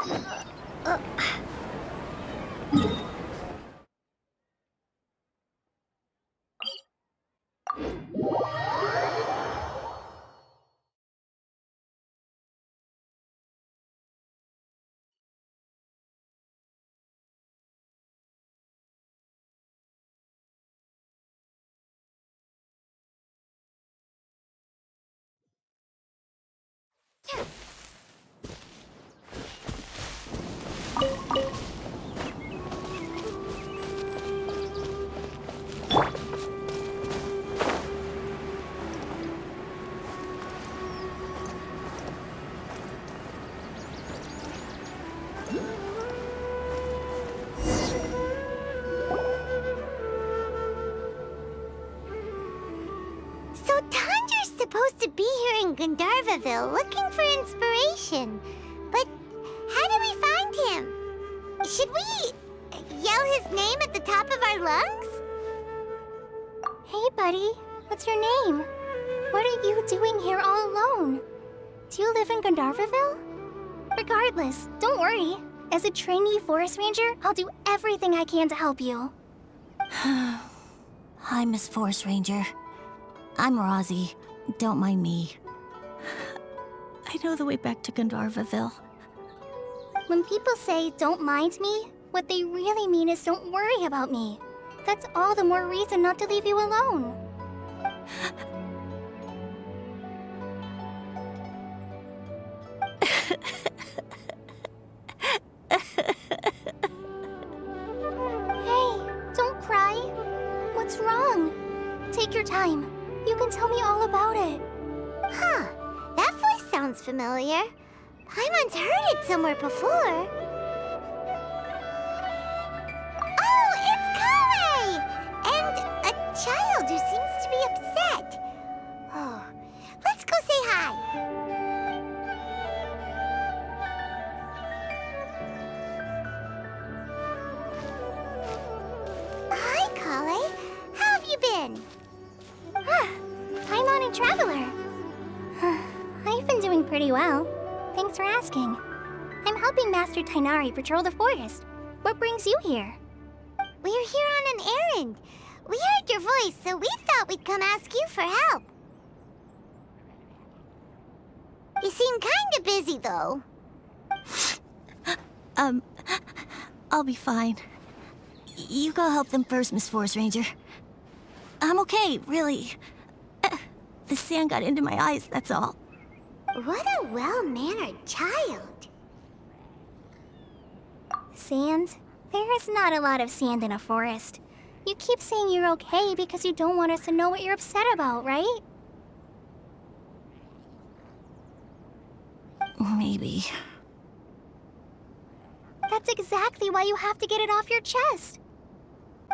So Tandra's supposed to be here in Gandharvaville looking for inspiration. But how do we find him? Should we yell his name at the top of our lungs? Hey, buddy. What's your name? What are you doing here all alone? Do you live in Gandharvaville? Regardless, don't worry. As a trainee forest ranger, I'll do everything I can to help you. Hi, Miss Forest Ranger. I'm Rozzy. Don't mind me. I know the way back to Gandharvaville. When people say, don't mind me, what they really mean is don't worry about me. That's all the more reason not to leave you alone. Hey, don't cry. What's wrong? Take your time. You can tell me all about it. Huh, that voice sounds familiar. Paimon's heard it somewhere before. Oh, it's Kale! And a child who seems to be upset. Oh, let's go say hi. Hi, Kale. How have you been? Paimon and Traveler. I've been doing pretty well. Thanks for asking. I'm helping Master Tainari patrol the forest. What brings you here? We're here on an errand. We heard your voice, so we thought we'd come ask you for help. You seem kinda busy, though. I'll be fine. You go help them first, Miss Forest Ranger. I'm okay, really. The sand got into my eyes, that's all. What a well-mannered child. Sand? There is not a lot of sand in a forest. You keep saying you're okay because you don't want us to know what you're upset about, right? Maybe. That's exactly why you have to get it off your chest.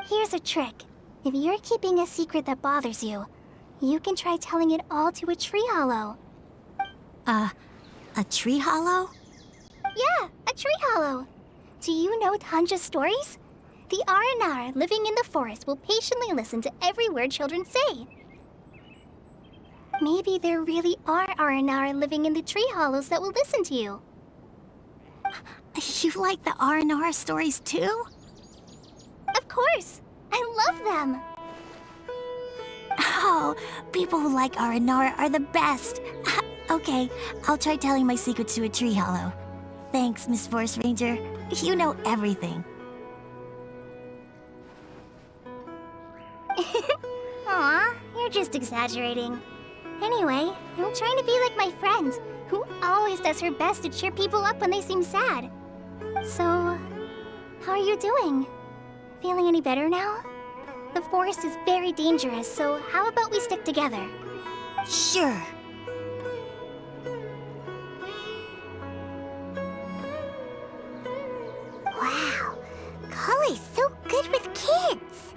Here's a trick. If you're keeping a secret that bothers you, you can try telling it all to a tree hollow. A tree hollow? Yeah, a tree hollow. Do you know Tanja's stories? The Aranyaka living in the forest will patiently listen to every word children say. Maybe there really are Aranyaka living in the tree hollows that will listen to you. You like the Aranyaka stories too? Of course! I love them! Oh, people who like Aranyaka are the best. Okay, I'll try telling my secrets to a tree hollow. Thanks, Miss Forest Ranger. You know everything. Aw, you're just exaggerating. Anyway, I'm trying to be like my friend, who always does her best to cheer people up when they seem sad. So, how are you doing? Feeling any better now? The forest is very dangerous, so how about we stick together? Sure. Wow, Kale's so good with kids.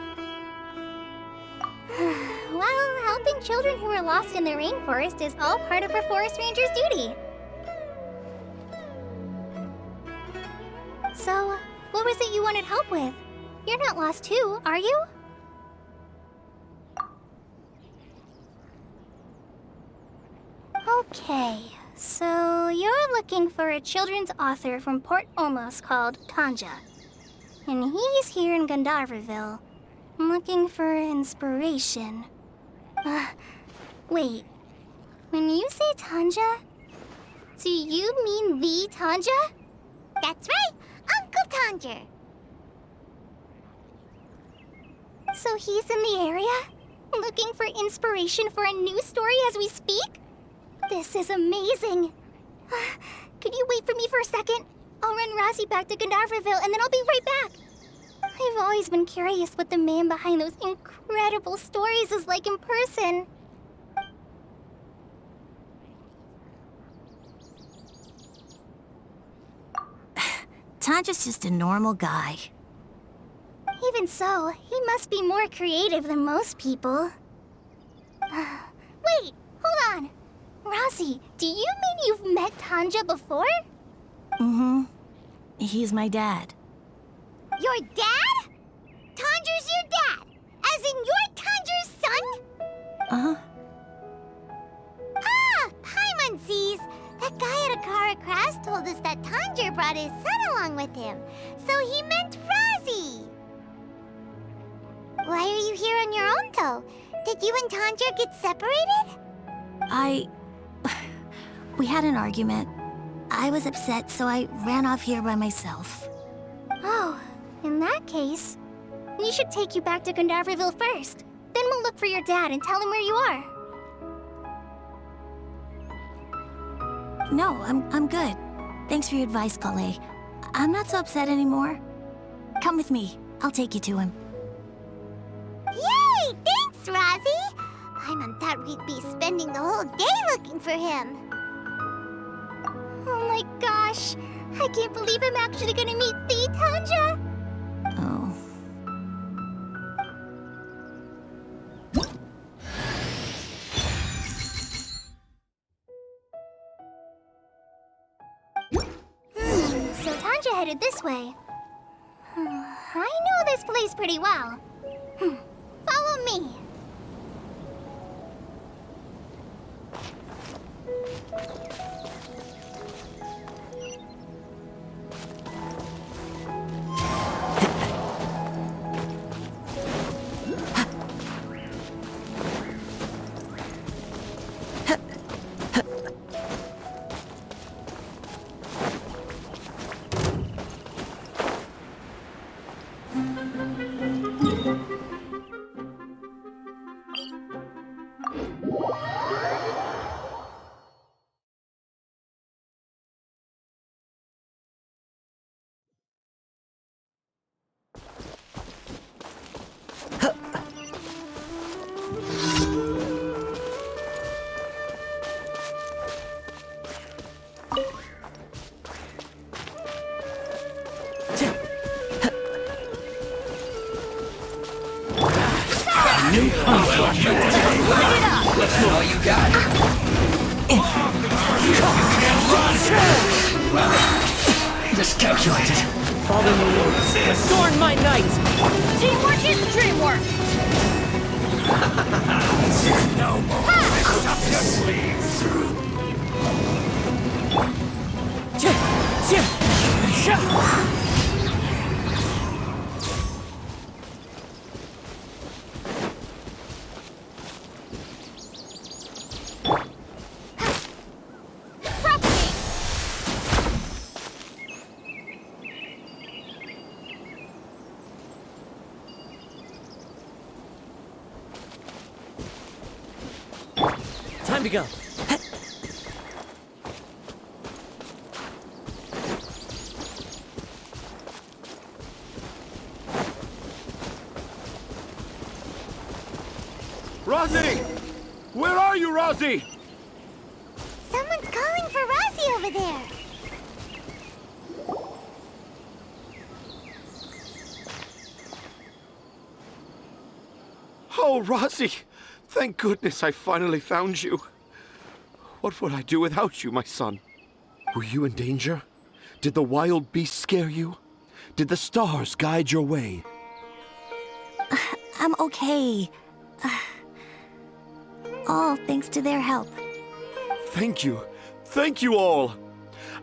Well, helping children who are lost in the rainforest is all part of a forest ranger's duty. So, what was it you wanted help with? You're not lost too, are you? Okay, So, you're looking for a children's author from Port Olmos called Tanja. And he's here in Gandharvaville, looking for inspiration. Wait. When you say Tanja, do you mean the Tanja? That's right, Uncle Tanger. So he's in the area, looking for inspiration for a new story as we speak? This is amazing. Could you wait for me for a second? I'll run Razzie back to Gandharvaville and then I'll be right back. I've always been curious what the man behind those incredible stories is like in person. Tanja's just a normal guy. Even so, he must be more creative than most people. Wait, hold on. Razzie, do you mean you've met Tanja before? Mm-hmm. He's my dad. Your dad? Tanger's your dad? As in you're Tanger's son? Uh-huh. Ah, Paimon sees. That guy at Akara Crash told us that Tanger brought his son along with him. So he meant Razzie. Why are you here on your own, though? Did you and Tanger get separated? We had an argument. I was upset, so I ran off here by myself. Oh, in that case, we should take you back to Gandharvaville first. Then we'll look for your dad and tell him where you are. No, I'm good. Thanks for your advice, Kale. I'm not so upset anymore. Come with me. I'll take you to him. Yay! Thanks, Razzie! Paimon thought we'd be spending the whole day looking for him. Oh my gosh! I can't believe I'm actually gonna meet the Tanja! Oh. So Tanja headed this way. I know this place pretty well. Follow me. Let's know all you got. Discalculated. Fallen lords, adorn my knight! Teamwork is dreamwork! No more. Up your sleeves. Time to go. Razzie! Where are you, Razzie? Someone's calling for Razzie over there. Oh, Razzie! Thank goodness I finally found you. What would I do without you, my son? Were you in danger? Did the wild beasts scare you? Did the stars guide your way? I'm okay. All thanks to their help. Thank you. Thank you all.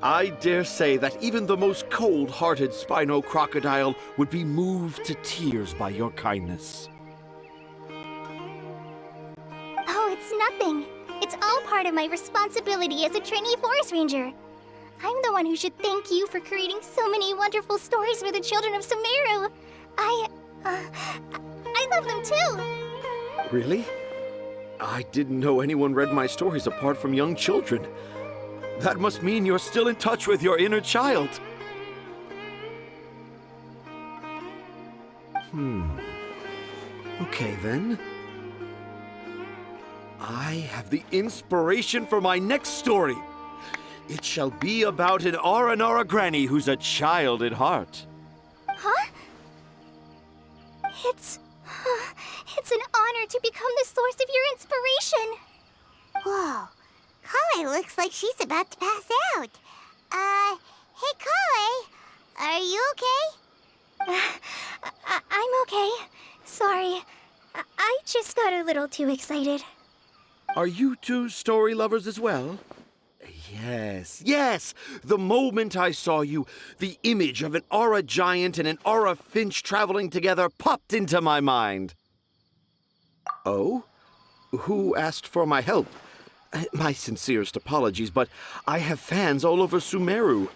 I dare say that even the most cold-hearted Spino crocodile would be moved to tears by your kindness. Oh, it's nothing. It's all part of my responsibility as a trainee forest ranger. I'm the one who should thank you for creating so many wonderful stories for the children of Sumeru. I love them too. Really? I didn't know anyone read my stories apart from young children. That must mean you're still in touch with your inner child. Okay then. I have the inspiration for my next story. It shall be about an Aranara granny who's a child at heart. Huh? It's an honor to become the source of your inspiration. Whoa. Kale looks like she's about to pass out. Hey Kale, are you okay? I'm okay. Sorry. I just got a little too excited. Are you two story lovers as well? Yes. The moment I saw you, the image of an aura giant and an aura finch traveling together popped into my mind. Oh? Who asked for my help? My sincerest apologies, but I have fans all over Sumeru.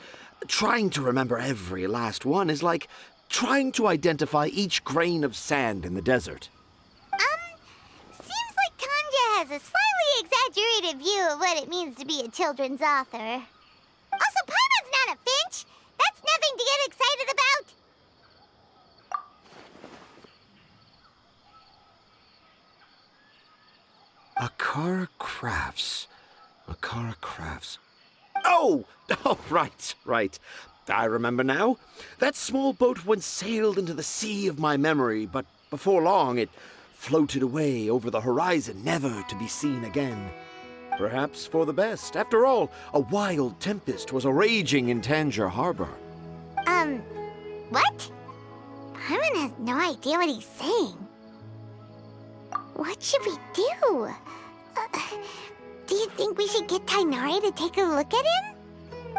Trying to remember every last one is like trying to identify each grain of sand in the desert. Seems like Tanja has a slightly exaggerated view of what it means to be a children's author. Also, Paimon's not a finch. That's nothing to get excited about. Akara Crafts. Oh, right. I remember now. That small boat once sailed into the sea of my memory, but before long it floated away over the horizon, never to be seen again. Perhaps for the best. After all, a wild tempest was a-raging in Tangier Harbor. What? Paimon has no idea what he's saying. What should we do? Do you think we should get Tainari to take a look at him?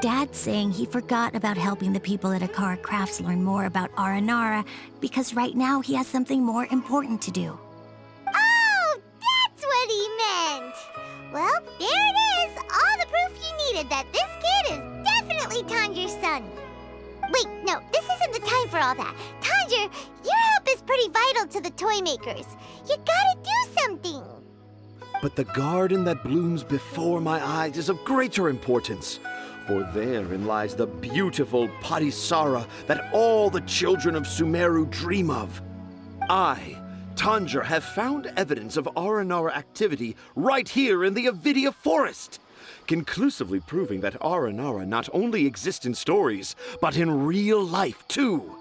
Dad's saying he forgot about helping the people at Akara Crafts learn more about Aranara because right now he has something more important to do. Oh, that's what he meant! Well, there it is! All the proof you needed that this kid is definitely Tanjir's son. Wait, no, this isn't the time for all that. Tanjir, your help is pretty vital to the toy makers. You gotta do something. But the garden that blooms before my eyes is of greater importance. For therein lies the beautiful Padisara that all the children of Sumeru dream of. I, Tanjir, have found evidence of Aranara activity right here in the Avidia forest, conclusively proving that Aranara not only exists in stories, but in real life too.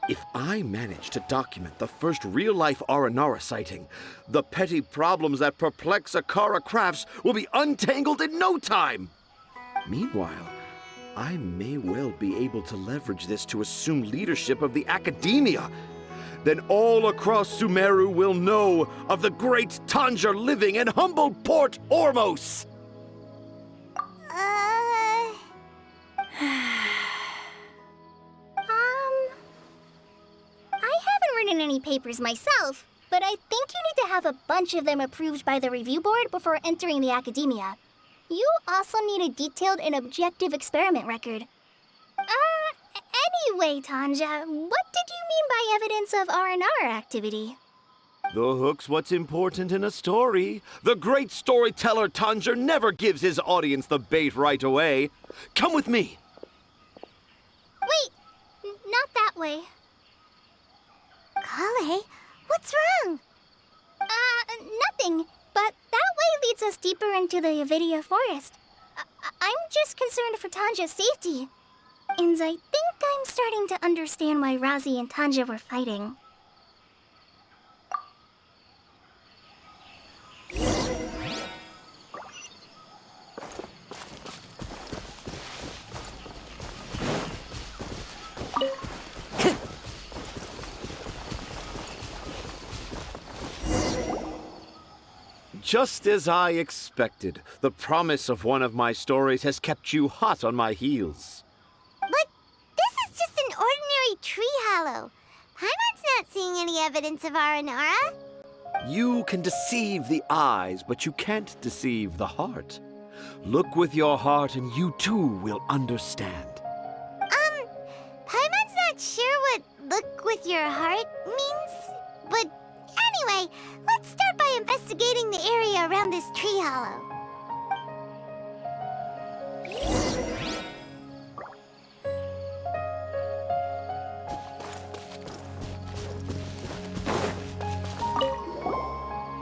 If I manage to document the first real-life Aranara sighting, the petty problems that perplex Akara Crafts will be untangled in no time. Meanwhile, I may well be able to leverage this to assume leadership of the academia. Then all across Sumeru will know of the great Tanjir living in humble Port Ormos. I haven't written any papers myself, but I think you need to have a bunch of them approved by the review board before entering the academia. You also need a detailed and objective experiment record. Anyway, Tanja, what did you mean by evidence of Aranara activity? The hook's what's important in a story. The great storyteller Tanjir never gives his audience the bait right away. Come with me. Wait, not that way. Kale, what's wrong? Nothing. But that way leads us deeper into the Avidia forest. I'm just concerned for Tanja's safety. And I think I'm starting to understand why Razi and Tanja were fighting. Just as I expected, the promise of one of my stories has kept you hot on my heels. But this is just an ordinary tree hollow. Paimon's not seeing any evidence of Aranara. You can deceive the eyes, but you can't deceive the heart. Look with your heart and you too will understand. Paimon's not sure what look with your heart means. But anyway, let's start by investigating the area around this tree hollow.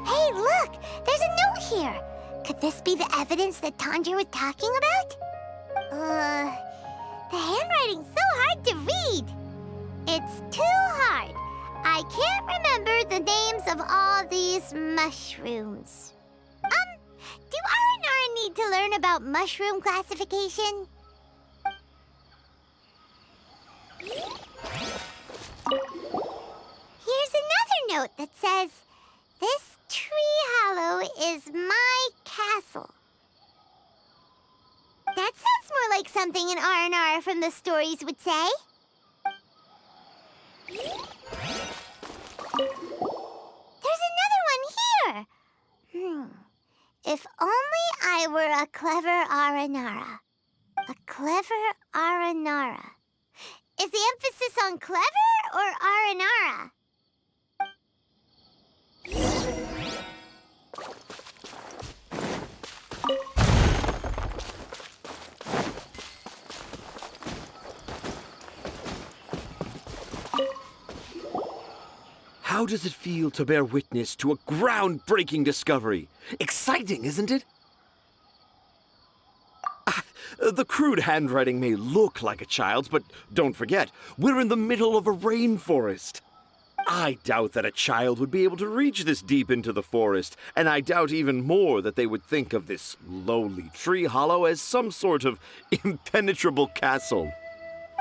Hey, look! There's a note here! Could this be the evidence that Tanja was talking about? The handwriting's so hard to read. It's too hard. I can't remember the names of all these mushrooms. Do Aranara need to learn about mushroom classification? Here's another note that says, "This tree hollow is my castle." That sounds more like something an Aranara from the stories would say. There's another one here. If only I were a clever Aranara. A clever Aranara. Is the emphasis on clever or Aranara? How does it feel to bear witness to a groundbreaking discovery? Exciting, isn't it? The crude handwriting may look like a child's, but don't forget, we're in the middle of a rainforest. I doubt that a child would be able to reach this deep into the forest, and I doubt even more that they would think of this lowly tree hollow as some sort of impenetrable castle.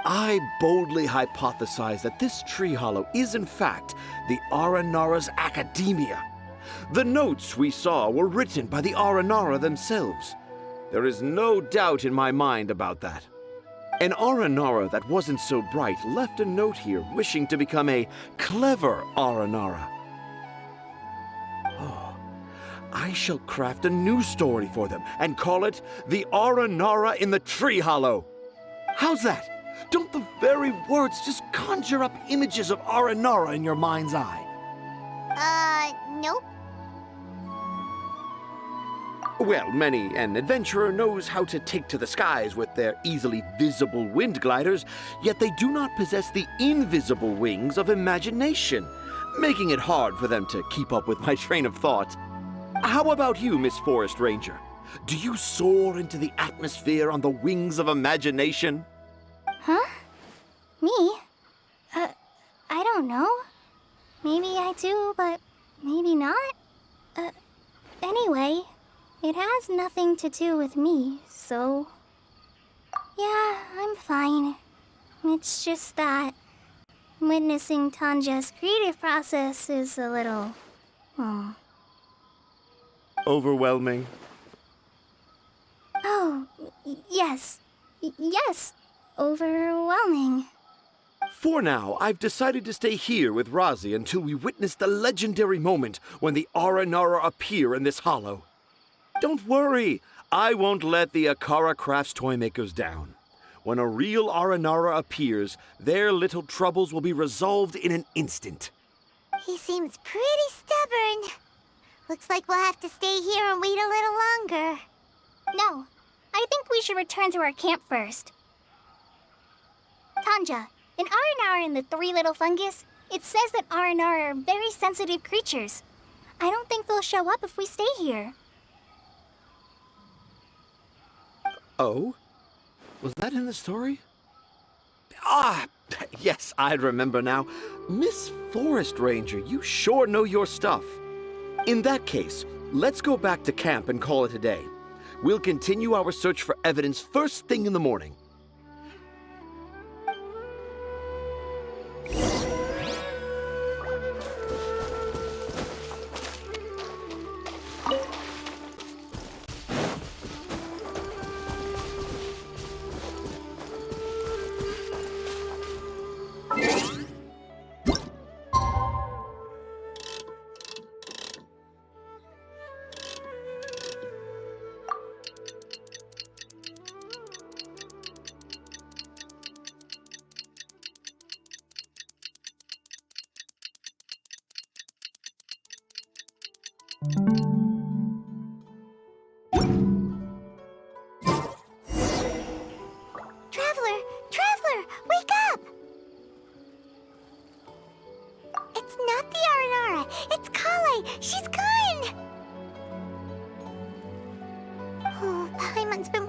I boldly hypothesize that this tree hollow is in fact the Aranara's academia. The notes we saw were written by the Aranara themselves. There is no doubt in my mind about that. An Aranara that wasn't so bright left a note here wishing to become a clever Aranara. Oh, I shall craft a new story for them and call it The Aranara in the Tree Hollow. How's that? Don't the very words just conjure up images of Aranara in your mind's eye? Nope. Well, many an adventurer knows how to take to the skies with their easily visible wind gliders, yet they do not possess the invisible wings of imagination, making it hard for them to keep up with my train of thought. How about you, Miss Forest Ranger? Do you soar into the atmosphere on the wings of imagination? Huh? Me? I don't know. Maybe I do, but maybe not. Anyway, it has nothing to do with me, so... Yeah, I'm fine. It's just that witnessing Tanja's creative process is a little... Overwhelming. Oh, yes. Yes. Overwhelming. For now, I've decided to stay here with Razi until we witness the legendary moment when the Aranara appear in this hollow. Don't worry, I won't let the Akara Crafts toymakers down. When a real Aranara appears, their little troubles will be resolved in an instant. He seems pretty stubborn. Looks like we'll have to stay here and wait a little longer. No, I think we should return to our camp first. Tanja, in Aranara and the Three Little Fungus, it says that Aranara are very sensitive creatures. I don't think they'll show up if we stay here. Oh? Was that in the story? Ah, yes, I remember now. Miss Forest Ranger, you sure know your stuff. In that case, let's go back to camp and call it a day. We'll continue our search for evidence first thing in the morning.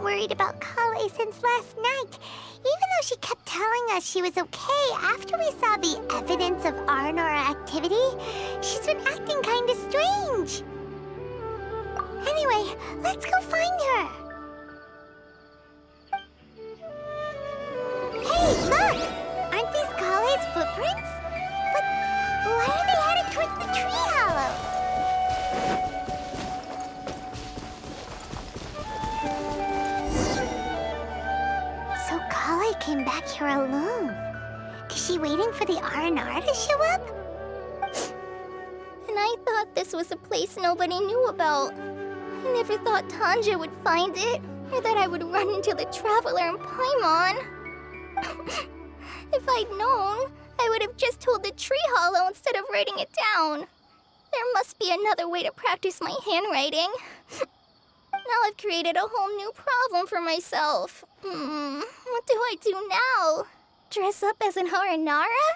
worried about Kale since last night. Even though she kept telling us she was okay after we saw the evidence of Aranara activity, she's been acting kinda strange. Anyway, let's go find her. Hey, look! Aren't these Kale's footprints? But why are they headed towards the tree hollow? So Kale came back here alone. Is she waiting for the Aranara to show up? And I thought this was a place nobody knew about. I never thought Tanja would find it, or that I would run into the Traveler in Paimon. If I'd known, I would have just told the tree hollow instead of writing it down. There must be another way to practice my handwriting. Now I've created a whole new problem for myself. What do I do now? Dress up as an Aranara?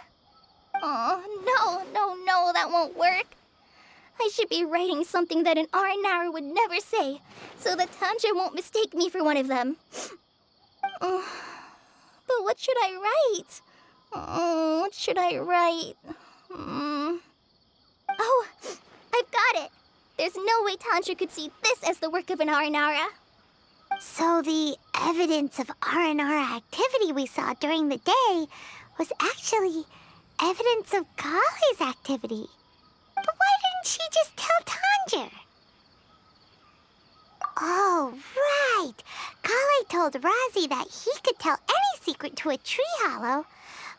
Oh, no, that won't work. I should be writing something that an Aranara would never say, so that Tanja won't mistake me for one of them. But what should I write? What should I write? Oh, I've got it! There's no way Tanja could see this as the work of an Aranara. So the evidence of Aranara activity we saw during the day was actually evidence of Kale's activity. But why didn't she just tell Tanja? Oh, right. Kale told Razi that he could tell any secret to a tree hollow.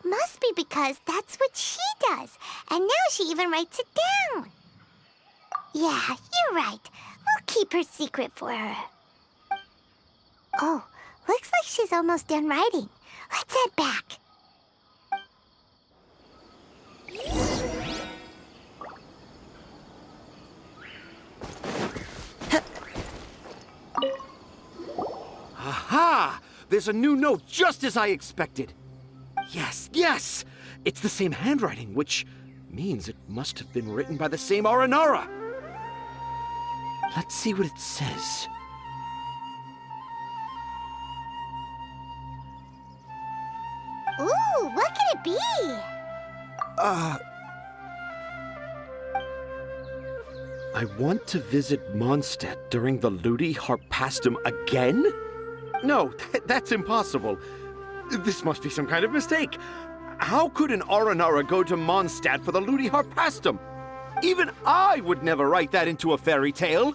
Must be because that's what she does. And now she even writes it down. Yeah, you're right. We'll keep her secret for her. Oh, looks like she's almost done writing. Let's head back. Aha! There's a new note just as I expected. Yes! It's the same handwriting, which means it must have been written by the same Aranara. Let's see what it says. Ooh, what could it be? I want to visit Mondstadt during the Ludi Harpastum again? No, that's impossible. This must be some kind of mistake. How could an Aranara go to Mondstadt for the Ludi Harpastum? Even I would never write that into a fairy tale.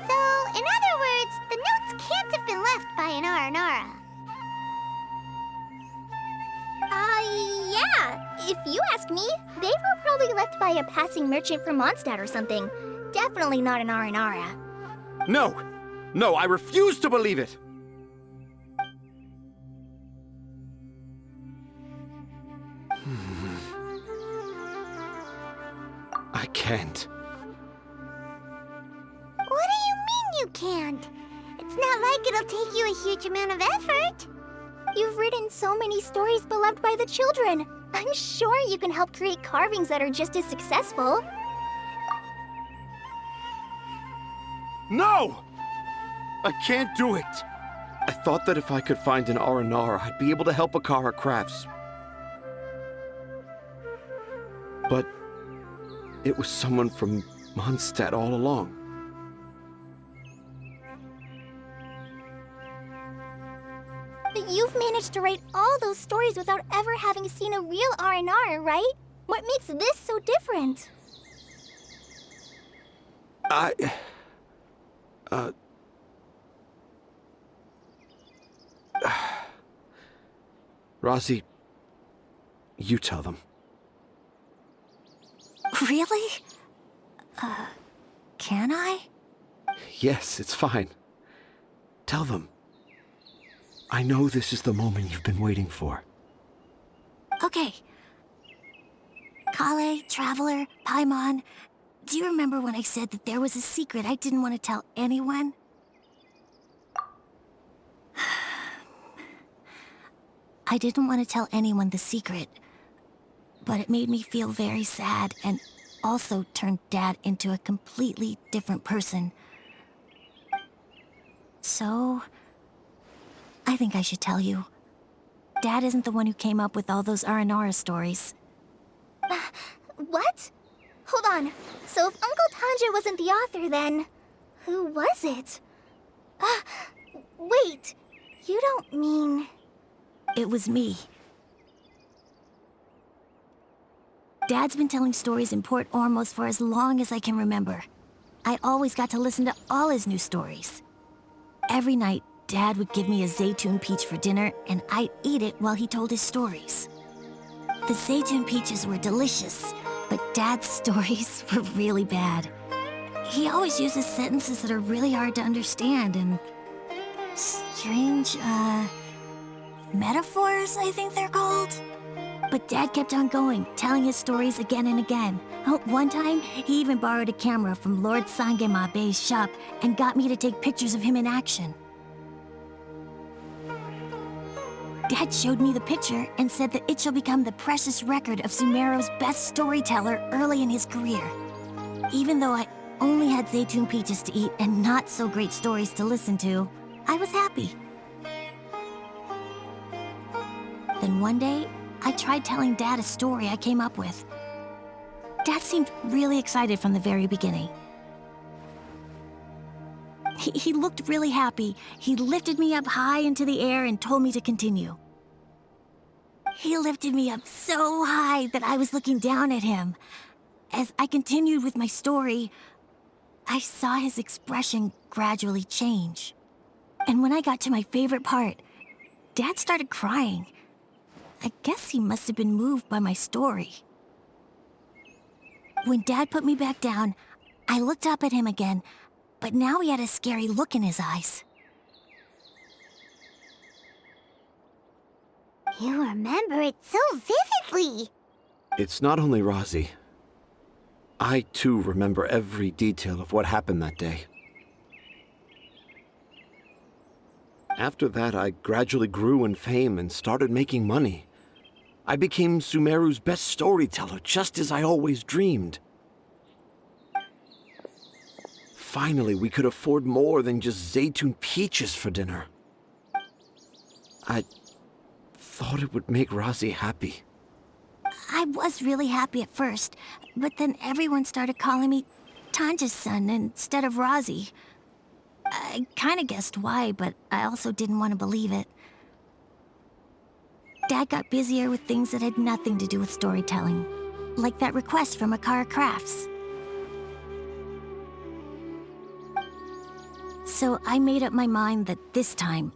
So, in other words, the notes can't have been left by an Aranara. Yeah. If you ask me, they were probably left by a passing merchant from Mondstadt or something. Definitely not an Aranara. No, I refuse to believe it. I can't. What do you mean you can't? It's not like it'll take you a huge amount of effort. You've written so many stories beloved by the children. I'm sure you can help create carvings that are just as successful. No! I can't do it. I thought that if I could find an Aranara, I'd be able to help Akara Crafts. But it was someone from Mondstadt all along. But you've managed to write all those stories without ever having seen a real Aranara, right? What makes this so different? Razi, you tell them. Really? Can I? Yes, it's fine. Tell them. I know this is the moment you've been waiting for. Okay. Kale, Traveler, Paimon, do you remember when I said that there was a secret I didn't want to tell anyone? I didn't want to tell anyone the secret, but it made me feel very sad and also turned Dad into a completely different person. So, I think I should tell you. Dad isn't the one who came up with all those Aranara stories. What? Hold on. So if Uncle Tanja wasn't the author, then who was it? Wait. You don't mean... It was me. Dad's been telling stories in Port Ormos for as long as I can remember. I always got to listen to all his new stories. Every night, Dad would give me a Zaytun peach for dinner, and I'd eat it while he told his stories. The Zaytun peaches were delicious, but Dad's stories were really bad. He always uses sentences that are really hard to understand, and strange, metaphors, I think they're called. But Dad kept on going, telling his stories again and again. One time, he even borrowed a camera from Lord Sangema Bey's shop and got me to take pictures of him in action. Dad showed me the picture and said that it shall become the precious record of Sumeru's best storyteller early in his career. Even though I only had Zaytun peaches to eat and not so great stories to listen to, I was happy. Then one day, I tried telling Dad a story I came up with. Dad seemed really excited from the very beginning. He looked really happy. He lifted me up high into the air and told me to continue. He lifted me up so high that I was looking down at him. As I continued with my story, I saw his expression gradually change. And when I got to my favorite part, Dad started crying. I guess he must have been moved by my story. When Dad put me back down, I looked up at him again, but now he had a scary look in his eyes. You remember it so vividly. It's not only Razi. I, too, remember every detail of what happened that day. After that, I gradually grew in fame and started making money. I became Sumeru's best storyteller, just as I always dreamed. Finally, we could afford more than just Zaytun peaches for dinner. I thought it would make Razi happy. I was really happy at first, but then everyone started calling me Tanja's son instead of Razi. I kind of guessed why, but I also didn't want to believe it. Dad got busier with things that had nothing to do with storytelling, like that request from Akara Crafts. So I made up my mind that this time